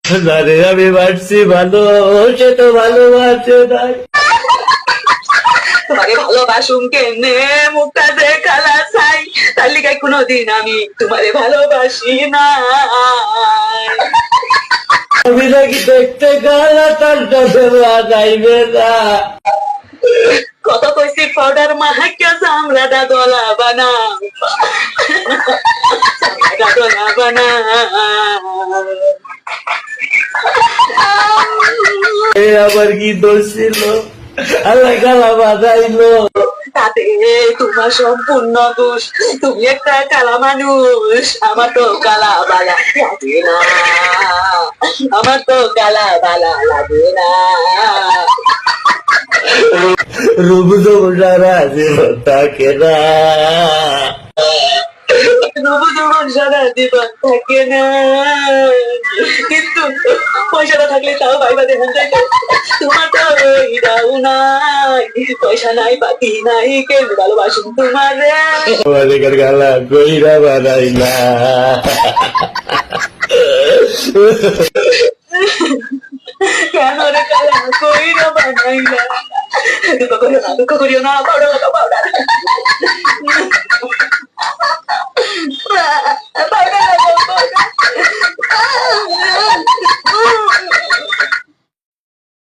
জানে আমি বাড়ছি ভালো, সে তো ভালোবাসে নাই। তোমাকে ভালোবাসুম কেনে মুখটা দেখালা চাই, তার লিগায় কোনোদিন আমি তোমারে ভালোবাসি না। আমি নাকি দেখতে গালা, তার সাথে যাইবে না। কত কইছি পাউডার মাহাক্কা চামড়াটা দলা বানা, চামড়াটা দলা বানা। আবার কি দোষ ছিল, আল্লাহ গালা বাজাইলো। তাতে তোমার সম্পূর্ণ দোষ, তুমি একটা কালা মানুষ, আমার তো কালা বালা লাগে না, আমার তো কালা বালা লাগে না। রূপ সারা জীবন থাকে না, জীবন সারা জীবন থাকে না, কিন্তু পয়সাটা থাকলে তাও ভাইবা দেখান যায়। তোমার তো ওইটাও নাই, পয়সা নাই পাতি নাই, কেন ভালোবাসুন তোমারে। আমাদের গালা কইরা বানাইলা। কেন রে কালা কইরা বানাইলা? দুঃখ করিও না, দুঃখ করিও না, বড়